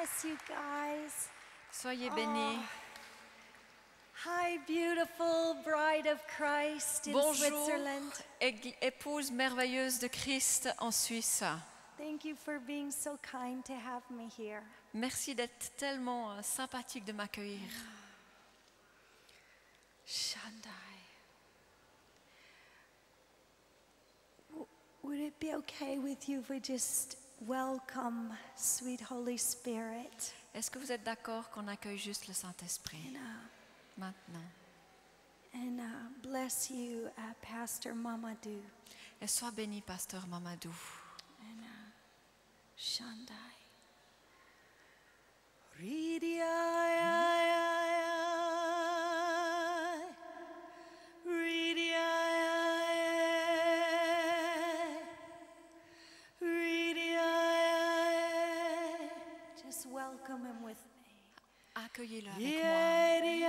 bless you guys. Soyez bénis. Hi, beautiful bride of Christ in Bonjour, Switzerland. épouse merveilleuse de Christ en Suisse. Thank you for being so kind to have me here. Merci d'être tellement sympathique de m'accueillir. Shandai. Would it be okay with you if we just welcome sweet Holy Spirit? Est-ce que vous êtes d'accord qu'on accueille juste le Saint-Esprit maintenant? And bless you, Pastor Mamadou. Et sois béni, pasteur Mamadou. And Shandai. Ridiai. Just welcome him with me. Accueillez-le avec moi.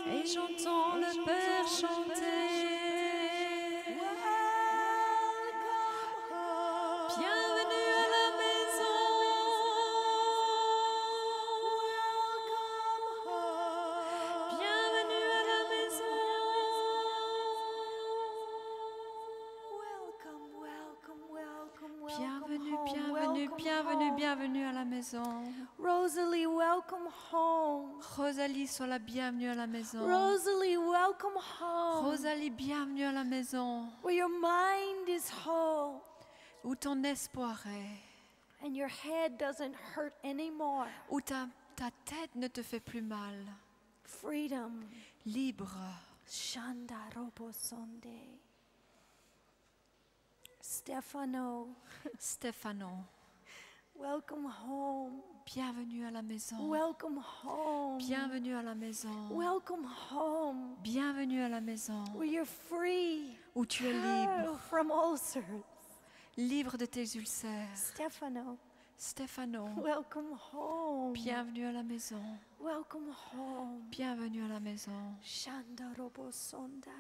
Et j'entends le Père chanter. Bienvenue à la maison. Bienvenue à la maison. Bienvenue, bienvenue, bienvenue, bienvenue à la maison. Rosalie, welcome home. Rosalie, sois la bienvenue à la maison. Rosalie, welcome home. Rosalie, bienvenue à la maison. Where your mind is whole Où ton espoir est. and your head doesn't hurt anymore. Où ta tête ne te fait plus mal. Freedom. Libre. Shanda robo sonde. Stefano, Stefano, welcome home. bienvenue à la maison. Welcome home. Bienvenue à la maison. Welcome home. Bienvenue à la maison. Where you're free. Où tu es libre. From ulcers. Libre de tes ulcères. Stefano, Stefano, welcome home. bienvenue à la maison. Welcome home. Bienvenue à la maison. Shanda robo sondai.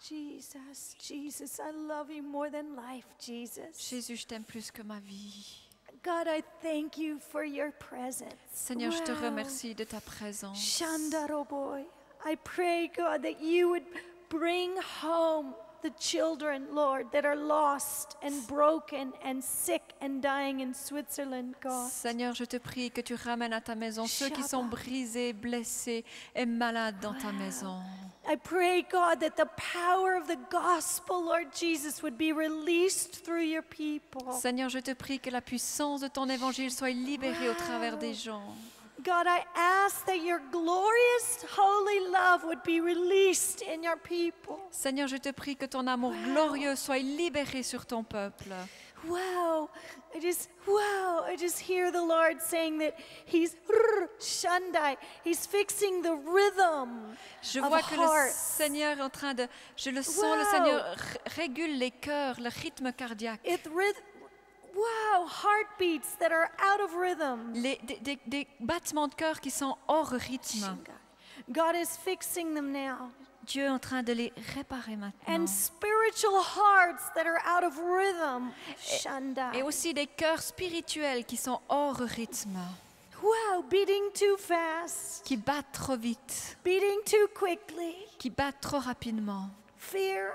Jesus, Jesus, I love you more than life, Jesus. Jésus, je t'aime plus que ma vie. God, I thank you for your presence. Seigneur, je te Wow. remercie de ta présence. Shandaroboy. I pray, God, that you would bring home the children, Lord, that are lost and broken and sick and dying in Switzerland, God. Seigneur, je te prie que tu ramènes à ta maison ceux qui sont brisés, blessés et malades dans ta maison. I pray, God, that the power of the gospel, Lord Jesus, would be released through your people. Seigneur, je te prie que la puissance de ton évangile soit libérée au travers des gens. God, I ask that your glorious, holy love would be released in your people. Seigneur, je te prie que ton amour glorieux soit libéré sur ton peuple. Wow, I just hear the Lord saying that He's Shandai. He's fixing the rhythm Je of vois que le hearts. Seigneur est en train de, je le sens, le Wow. Seigneur régule les cœurs, le rythme cardiaque. Heartbeats that are out of rhythm. Des battements de cœur qui sont hors rythme. God is fixing them now. Dieu est en train de les réparer maintenant. And spiritual hearts that are out of rhythm. Shandai. Et aussi des cœurs spirituels qui sont hors rythme, Wow, beating too fast, qui battent trop vite, beating too quickly. qui battent trop rapidement. Fear,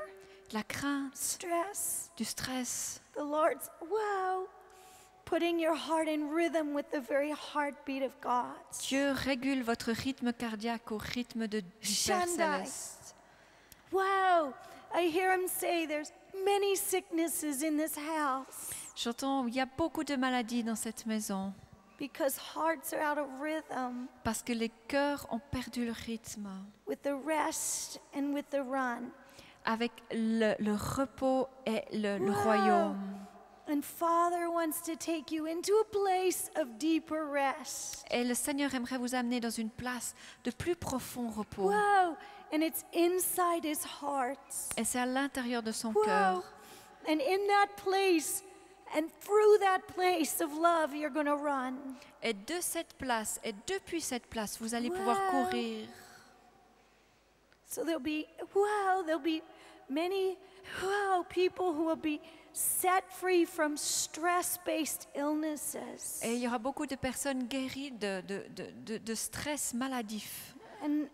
La crainte, stress. du stress. The Lord's, putting your heart in rhythm with the very heartbeat of God. Dieu régule votre rythme cardiaque au rythme du Père Shandai. Céleste. Wow, I hear him say there's many sicknesses in this house J'entends, il y a beaucoup de maladies dans cette maison because hearts are out of rhythm parce que les cœurs ont perdu le rythme with the rest and with the run. avec le repos et le Wow. royaume. And Father wants to take you into a place of deeper rest. Et le Seigneur aimerait vous amener dans une place de plus profond repos. Wow, and it's inside his heart. Et c'est à l'intérieur de son Wow, cœur. and in that place and through that place of love, you're going to run. Et de cette place, et depuis cette place, vous allez pouvoir Wow. courir. So there'll be many people who will be set free from stress-based illnesses. Et il y aura beaucoup de personnes guéries de stress maladif And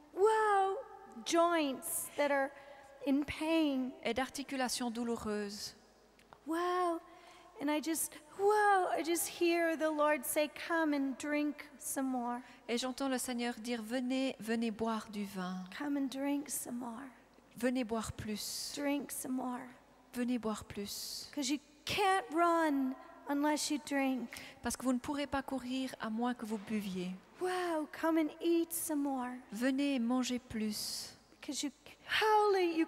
joints that are in pain. et d'articulations douloureuses. Wow. And I just hear the Lord say, come and drink some more. Et j'entends le Seigneur dire, venez boire du vin. Come and drink some more. Venez boire plus. Drink some more. Venez boire plus. Because you can't run unless you drink. Parce que vous ne pourrez pas courir à moins que vous buviez. Wow, come and eat some more. Venez manger plus. Because you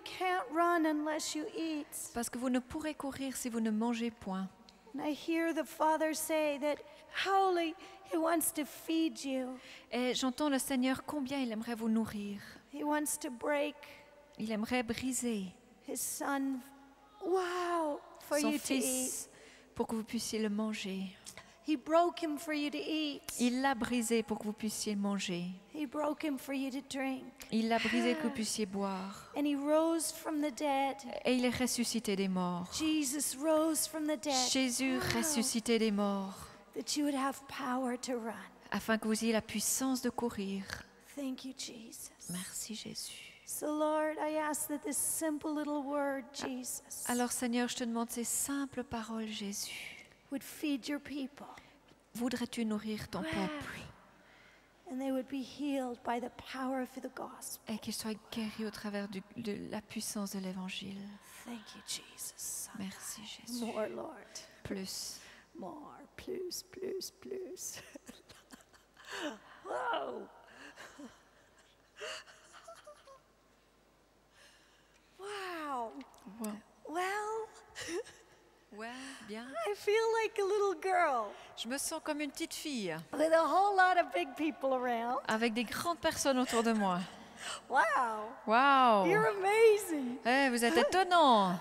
can't run unless you eat. Parce que vous ne pourrez courir si vous ne mangez point. And I hear the Father say that He wants to feed you. Et j'entends le Seigneur combien il aimerait vous nourrir. He wants to break Il aimerait briser His Son. Wow, for son you to eat. Fils pour que vous puissiez le manger. He broke Him for you to eat. Il l'a brisé pour que vous puissiez manger. He broke Him for you to drink. Il l'a brisé que vous puissiez boire. And He rose from the dead. Et il est ressuscité des morts. Jesus rose from the dead. Jésus ressuscité des morts, That you would have power to run. afin que vous ayez la puissance de courir. Thank you, Jesus. Merci Jésus. So Lord, I ask that this simple little word, Jesus, Alors Seigneur, je te demande ces simples paroles, Jésus. would feed your people Voudrais-tu nourrir ton peuple and they would be healed by the power of the gospel. et qu'il soit guéri au travers de la puissance de l'Évangile. Thank you, Jesus. Merci Jésus. More, Lord. Plus. More. Plus. Wow. Wow. Wow. Well, Ouais, bien. I feel like a little girl Je me sens comme une petite fille with a whole lot of big people around. avec des grandes personnes autour de moi. Wow. Waouh! You're amazing. Eh, vous êtes étonnants.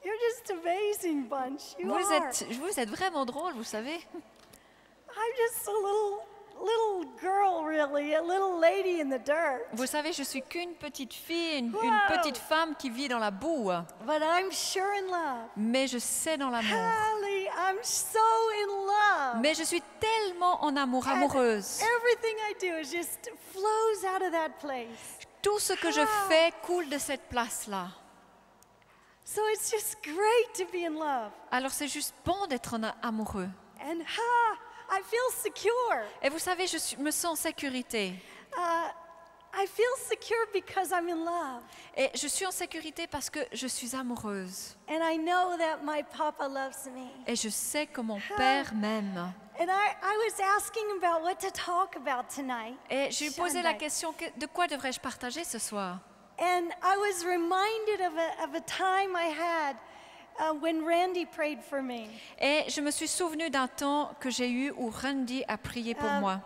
You're just amazing bunch. You Vous are. êtes vraiment drôle, vous savez. I'm just a little girl, really, a little lady in the dirt. Vous savez, je suis qu'une petite fille, une Wow. petite femme qui vit dans la boue. But I'm sure in love. Mais je sais dans l'amour. Holly, I'm so in love. Mais je suis tellement en amour, And amoureuse. everything I do is just flows out of that place. Tout ce que je fais coule de cette place-là. So it's just great to be in love. Alors c'est juste bon d'être amoureux. And I feel secure. Et vous savez, me sens en sécurité. I feel secure because I'm in love. Et je suis en sécurité parce que je suis amoureuse. And I know that my Papa loves me. Et je sais que mon Père m'aime. And I was asking about what to talk about tonight. Et je lui posais la question, de quoi devrais-je partager ce soir? And I was reminded of a time I had when Randy prayed for me. Et je me suis souvenue d'un temps que j'ai eu où Randy a prié pour moi.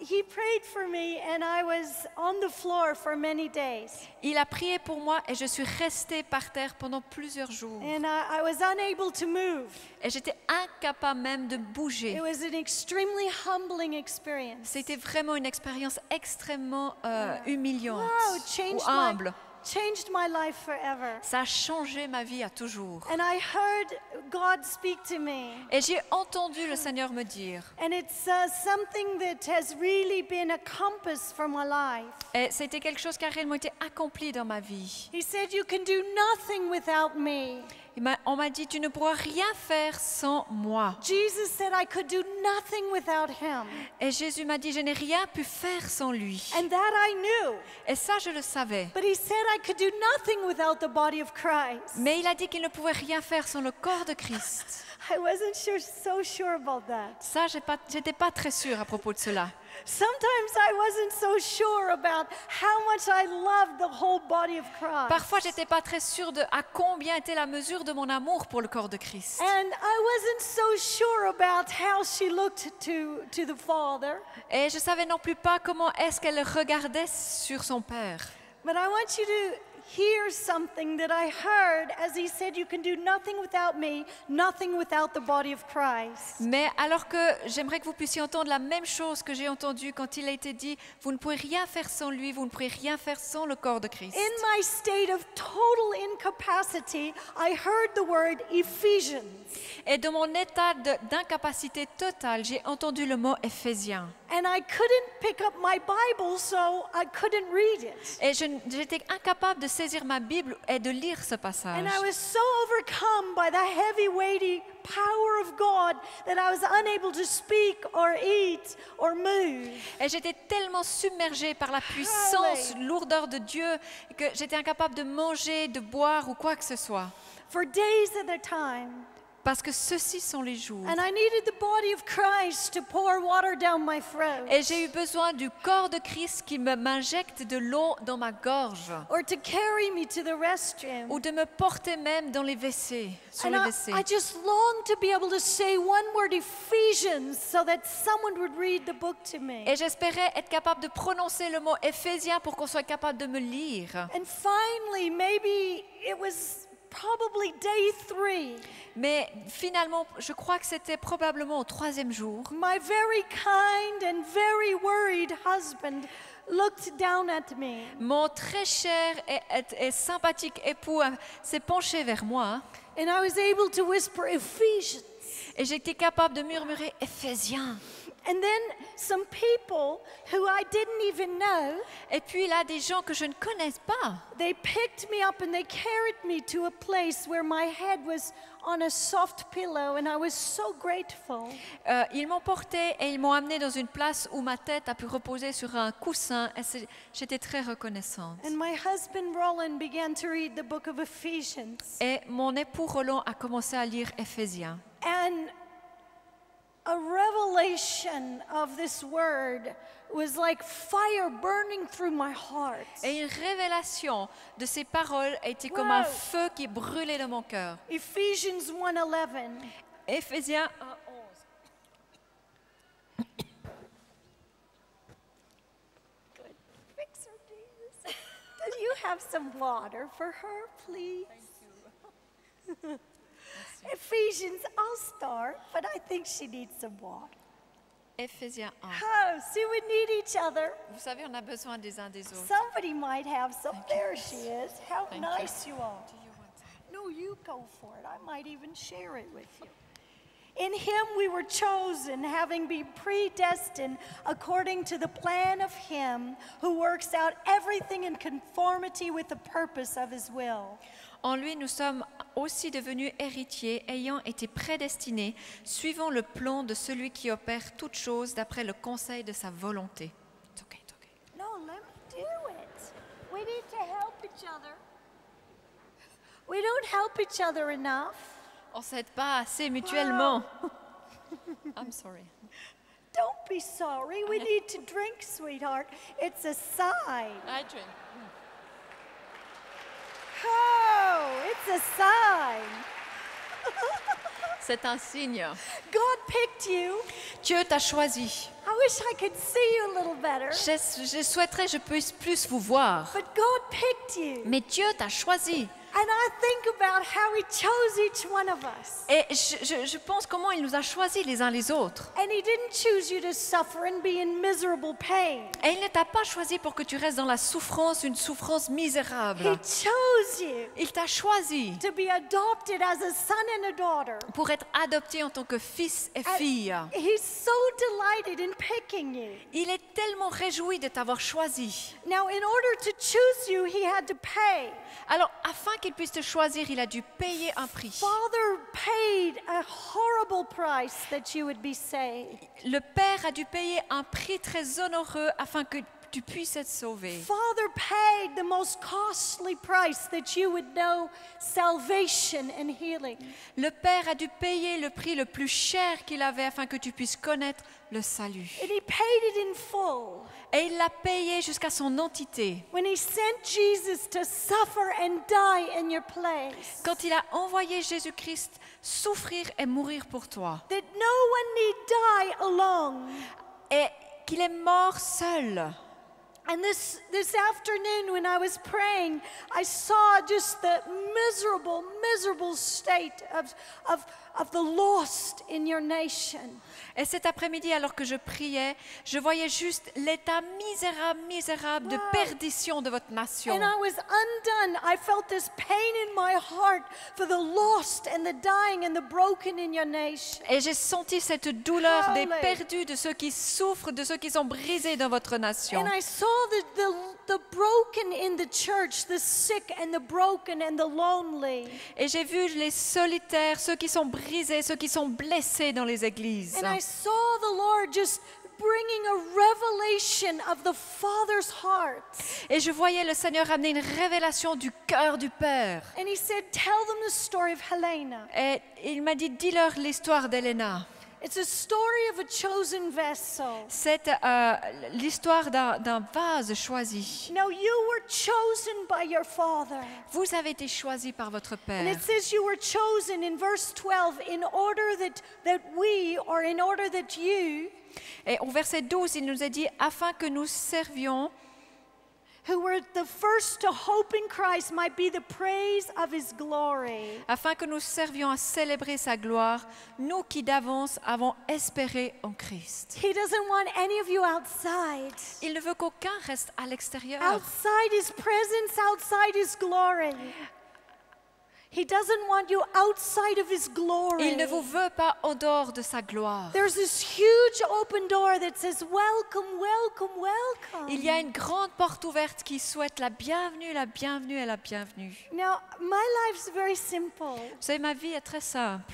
He prayed for me and I was on the floor for many days. Il a prié pour moi et je suis restée par terre pendant plusieurs jours. And I was unable to move. Et j'étais incapable même de bouger. It was an extremely humbling experience. C'était vraiment une expérience extrêmement humiliante Wow, ou humble. changed my life forever. Ça a changé ma vie à toujours. And I heard God speak to me. Et j'ai entendu le Seigneur me dire. And it's something that has really been a compass for my life. Et c'était quelque chose qui a réellement été accompli dans ma vie. He said, "You can do nothing without me." On m'a dit, tu ne pourras rien faire sans moi. Jesus said I could do nothing without him. Et Jésus m'a dit, je n'ai rien pu faire sans lui. And that I knew. Et ça, je le savais. But he said I could do nothing without the body of Christ. Mais il a dit qu'il ne pouvait rien faire sans le corps de Christ. I wasn't so sure about that. Ça, j'étais pas très sûre à propos de cela. Sometimes I wasn't so sure about how much I loved the whole body of Christ. Parfois, j'étais pas très sûre de à combien était la mesure de mon amour pour le corps de Christ. And I wasn't so sure about how she looked to the Father. Et je savais non plus pas comment est-ce qu'elle regardait sur son Père. But I want you to hear something that I heard as he said, "You can do nothing without me, nothing without the body of Christ." Mais alors que j'aimerais que vous puissiez entendre la même chose que j'ai entendue quand il a été dit, vous ne pouvez rien faire sans lui, vous ne pouvez rien faire sans le corps de Christ. In my state of total incapacity, I heard the word Ephesians. Et de mon état d'incapacité totale, j'ai entendu le mot Éphésiens. And I couldn't pick up my Bible, so I couldn't read it. Et j'étais incapable de saisir ma Bible et de lire ce passage. And I was so overcome by the heavy, weighty power of God that I was unable to speak or eat or move. Et j'étais tellement submergée par la puissance, lourdeur de Dieu, que j'étais incapable de manger, de boire ou quoi que ce soit. For days at a time. Parce que ceux-ci sont les jours. And I needed the body of Christ to pour water down my throat. Et j'ai eu besoin du corps de Christ qui m'injecte de l'eau dans ma gorge. Or to carry me to the restroom. Ou de me porter même dans les WC, sur les WC. I just longed to be able to say one word Ephesians so that someone would read the book to me. Et j'espérais être capable de prononcer le mot Éphésiens pour qu'on soit capable de me lire. And finally, maybe it was probably day 3. Mais finalement, je crois que c'était probablement au 3e jour. My very kind and very worried husband looked down at me. Mon très cher et sympathique époux s'est penché vers moi. And I was able to whisper Ephesians. Et j'étais capable de murmurer Éphésiens. And then some people who I didn't even know. Et puis là, des gens que je ne connais pas. They picked me up and they carried me to a place where my head was on a soft pillow, and I was so grateful. Ils m'ont porté et ils m'ont amené dans une place où ma tête a pu reposer sur un coussin. Et j'étais très reconnaissante. And my husband Roland began to read the book of Ephesians. Et mon époux Roland a commencé à lire Éphésiens. And a revelation of this word was like fire burning through my heart. Et une révélation de ces paroles a été comme un feu qui brûlait dans mon cœur. Ephesians 1:11. Éphésiens 1:11. Good. Fix her, Jesus. Does you have some water for her, please? Thank you. Ephesians, I'll start, but I think she needs some water. Éphésiens 1. Oh, see, we need each other. Vous savez, on a besoin des uns des autres. Somebody might have some. There she is. How Thank nice you are. Do you want some? No, you go for it. I might even share it with you. In him we were chosen, having been predestined according to the plan of him who works out everything in conformity with the purpose of his will. En lui, nous sommes aussi devenus héritiers, ayant été prédestinés, suivant le plan de celui qui opère toutes choses d'après le conseil de sa volonté. It's okay, it's okay. No, let me do it. We need to help each other. We don't help each other enough. On ne s'aide pas assez mutuellement. I'm sorry. Don't be sorry. We need to drink, sweetheart. It's a sign. I drink. Oh, it's a sign. C'est un signe. God picked you. Dieu t'a choisi. I wish I could see you a little better. Je souhaiterais que je puisse plus vous voir. But God picked you. Mais Dieu t'a choisi. And I think about how he chose each one of us. Et je pense comment il nous a choisis les uns les autres. And he didn't choose you to suffer and be in miserable pain. Et il ne t'a pas choisi pour que tu restes dans la souffrance, une souffrance misérable. He chose you Il t'a choisi to be adopted as a son and a daughter. pour être adopté en tant que fils et fille. He's so delighted in picking you. Il est tellement réjoui de t'avoir choisi. Now, in order to choose you, he had to pay. Alors, afin qu'il puisse te choisir, il a dû payer un prix. Father paid a horrible price that you would be saved. Le Père a dû payer un prix très onéreux afin que tu puisses être sauvé. Father paid the most costly price that you would know salvation and healing. Le Père a dû payer le prix le plus cher qu'il avait afin que tu puisses connaître le salut. And he paid it in full. Et il l'a payé jusqu'à son entité. When he sent Jesus to suffer and die in your place. Quand il a envoyé Jésus-Christ souffrir et mourir pour toi. That no one need die alone. Et qu'il est mort seul. And this afternoon when I was praying, I saw just the miserable state of the lost in your nation. Et cet après-midi, alors que je priais, je voyais juste l'état misérable de perdition de votre nation. And I was undone. I felt this pain in my heart for the lost and the dying and the broken in your nation. Et j'ai senti cette douleur des Hallelujah. perdus, de ceux qui souffrent, de ceux qui sont brisés dans votre nation. And I saw the broken in the church, the sick and the broken and the lonely. Et j'ai vu les solitaires, ceux qui sont brisés, ceux qui sont blessés dans les églises. And I saw the Lord just bringing a revelation of the Father's heart. Et je voyais le Seigneur amener une révélation du cœur du Père. And he said, tell them the story of Helena. Et il m'a dit, dis-leur l'histoire d'Helena. It's a story of a chosen vessel. C'est l'histoire d'un vase choisi. Now you were chosen by your Father. Vous avez été choisi par votre And Père. it says you were chosen in verse 12 in order that we, or in order that you, Et au verset 12, il nous a dit, afin que nous servions, who were the first to hope in Christ, might be the praise of his glory. afin que nous servions à célébrer sa gloire, nous qui d'avance avons espéré en Christ. He doesn't want any of you outside. Il ne veut qu'aucun reste à l'extérieur. Outside his presence, outside his glory. He doesn't want you outside of his glory. Il ne vous veut pas en dehors de sa gloire. There's this huge open door that says, welcome, welcome, welcome. Il y a une grande porte ouverte qui souhaite la bienvenue, la bienvenue et la bienvenue. Now, my life's very simple. Vous savez, ma vie est très simple.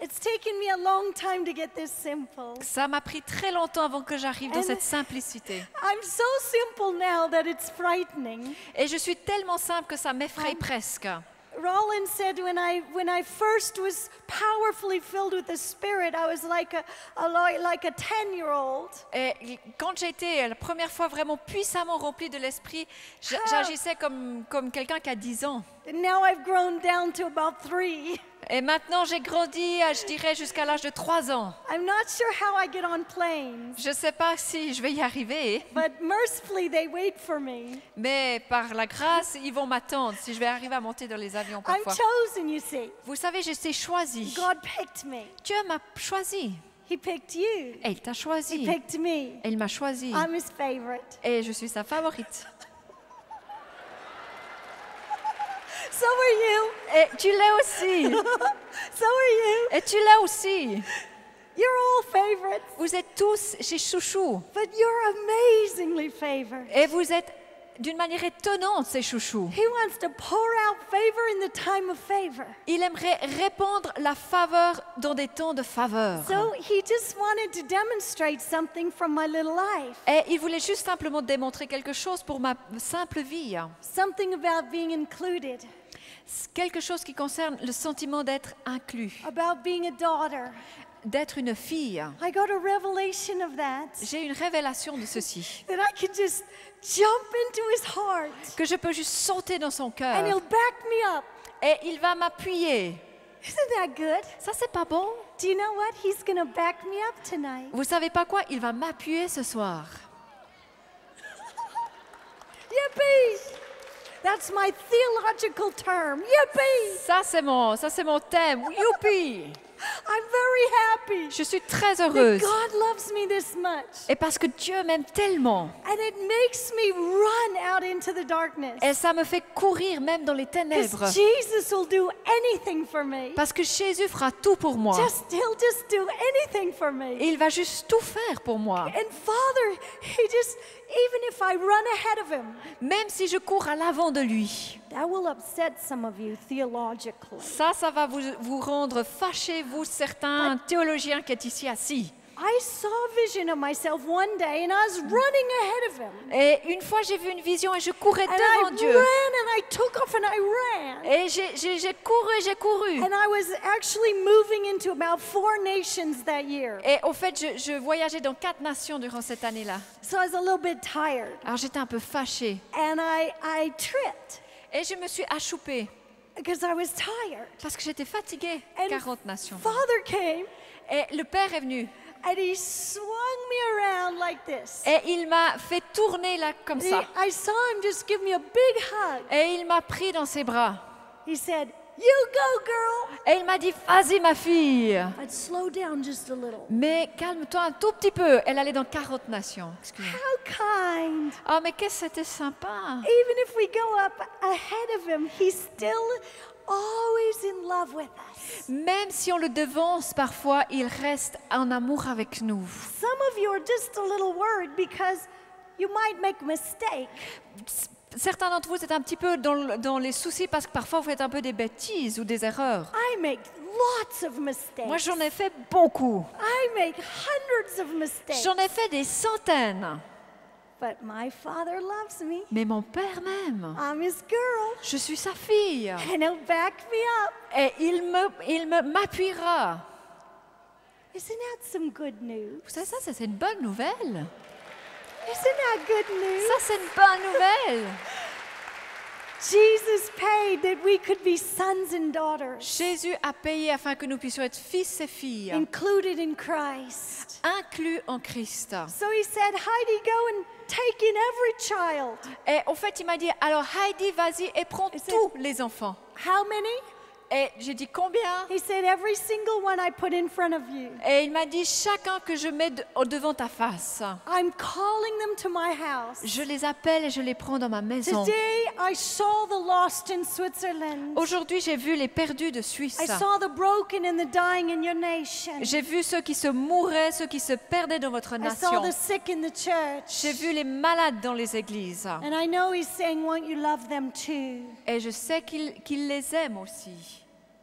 It's taken me a long time to get this simple. Ça m'a pris très longtemps avant que j'arrive dans cette simplicité. I'm so simple now that it's frightening. Et je suis tellement simple que ça m'effraie presque. Roland said when I first was powerfully filled with the Spirit, I was like a 10-year-old. Et quand j'ai été la première fois vraiment puissamment remplie de l'esprit, j'agissais comme quelqu'un qui a 10 ans. And now I've grown down to about 3. Et maintenant, j'ai grandi, je dirais, jusqu'à l'âge de 3 ans. I'm not sure how I get on planes, Je ne sais pas si je vais y arriver, but mercifully they wait for me. mais par la grâce, ils vont m'attendre si je vais arriver à monter dans les avions I'm parfois. chosen, you see. Vous savez, je t'ai choisi. God picked me. Dieu m'a choisi. He picked you. Et il t'a He choisi. picked me. Et il m'a choisi. I'm his favorite. Et je suis sa favorite. So So are you. Et tu l'es aussi. So are you. Et tu l'es aussi. You're all favorites, Vous êtes tous chez Chouchou. but you're amazingly favored. Et vous êtes d'une manière étonnante, ces chouchous. He wants to pour out favor in the time of favor. Il aimerait répandre la faveur dans des temps de faveur. So he just wanted to demonstrate something from my little life. Et il voulait juste simplement démontrer quelque chose pour ma simple vie. Something about being included, Quelque chose qui concerne le sentiment d'être inclus, about being a daughter. d'être une fille. I got a revelation of that, J'ai une révélation de ceci, that I could just jump into his heart que je peux juste sauter dans son and cœur. he'll back me up. Et il va m'appuyer. Isn't that good? Ça, c'est pas bon? Do you know what? He's going to back me up tonight. Vous savez pas quoi? Il va m'appuyer ce soir. Yippee! That's my theological term. Yippee! Ça, c'est mon thème. Youpi! I'm very happy Je suis très that heureuse. God loves me this much. Et parce que Dieu m'aime tellement. And it makes me run out into the darkness. Et ça me fait courir même dans les ténèbres. Because Jesus will do anything for me. Parce que Jésus fera tout pour moi. He'll just do anything for me. Et il va juste tout faire pour moi. And Father, even if I run ahead of him, Même si je cours à l'avant de lui. that will upset some of you theologically. Ça va vous rendre fâchés, vous, certains théologiens qui êtes ici assis. I saw a vision of myself one day and I was running ahead of him. Et une fois, j'ai vu une vision et je courais And devant I Dieu. ran and I took off and I ran. Et j'ai couru. And I was actually moving into about 4 nations that year. Et au fait, je voyageais dans 4 nations durant cette année-là. So I was a little bit tired. Alors j'étais un peu fâchée. And I tripped Et je me suis achoupée because I was tired. parce que j'étais fatiguée. And 40 nations. Father came Et le Père est venu. and he swung me around like this. Et il m'a fait tourner là comme ça. I saw him just give me a big hug. Et il m'a pris dans ses bras. He said, "You go, girl." Et il m'a dit, vas-y ma fille. But slow down just a little. Mais calme-toi un tout petit peu. Elle allait dans 40 nations. Excusez-moi. How kind. Oh, mais qu'est-ce que c'était sympa. Even if we go up ahead of him, he's still always in love with us. Même si on le devance parfois, il reste en amour avec nous. Some of you are just a little worried because you might make a mistake. Certains d'entre vous êtes un petit peu dans les soucis parce que parfois vous faites un peu des bêtises ou des erreurs. I make lots of mistakes. Moi, j'en ai fait beaucoup. I make hundreds of mistakes. J'en ai fait des centaines. But my Father loves me. Mais mon Père m'aime. I'm his girl. Je suis sa fille. And he'll back me up. Et il m'appuiera. Isn't that some good news? Vous savez, ça, c'est une bonne nouvelle. Isn't that good news? Ça, c'est une bonne nouvelle. Jesus paid that we could be sons and daughters, Jésus a payé afin que nous puissions être fils et filles, included in Christ. inclus en Christ. So he said, Heidi, go and take in every child. Et au fait, il m'a dit, alors Heidi, vas-y et prends tous les enfants. How many? Et j'ai dit, combien? He said, every single one I put in front of you. Et il m'a dit, chacun que je mets devant ta face. I'm calling them to my house. Je les appelle et je les prends dans ma maison. Today I saw the lost in Switzerland. Aujourd'hui, j'ai vu les perdus de Suisse. I saw the broken and the dying in your nation. J'ai vu ceux qui se mouraient, ceux qui se perdaient dans votre I saw nation. the sick in the church. J'ai vu les malades dans les églises. And I know he's saying, won't you love them too? Et je sais qu'il les aime aussi.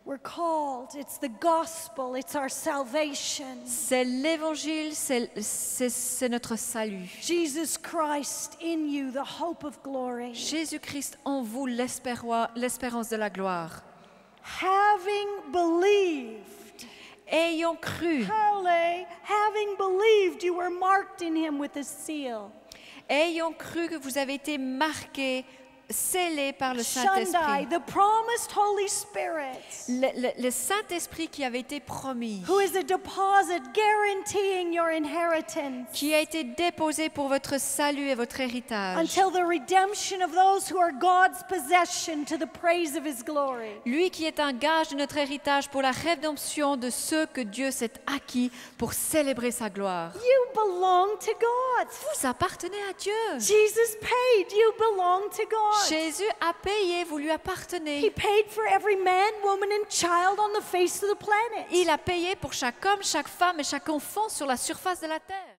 We're called. It's the gospel. It's our salvation. C'est l'évangile, c'est notre salut. Jesus Christ in you, the hope of glory. Jésus-Christ en vous, l'espérance de la gloire. Having believed. Ayant cru, Having believed, you were marked in him with a seal. ayant cru que vous avez été marqués, scellés par le Shaddai, Saint-Esprit. the promised Holy Spirit, Le Saint-Esprit qui avait été promis, who is a deposit guaranteeing your inheritance qui a été déposé pour votre salut et votre héritage. until the redemption of those who are God's possession to the praise of his glory. Lui qui est un gage de notre héritage pour la rédemption de ceux que Dieu s'est acquis pour célébrer sa gloire. You belong to God. Vous appartenez à Dieu. Jesus paid. You belong to God. want. Jésus a payé, vous lui He appartenez. paid for every man, woman, and child on the face of the planet. Il a payé pour chaque homme, chaque femme et chaque enfant sur la surface de la terre.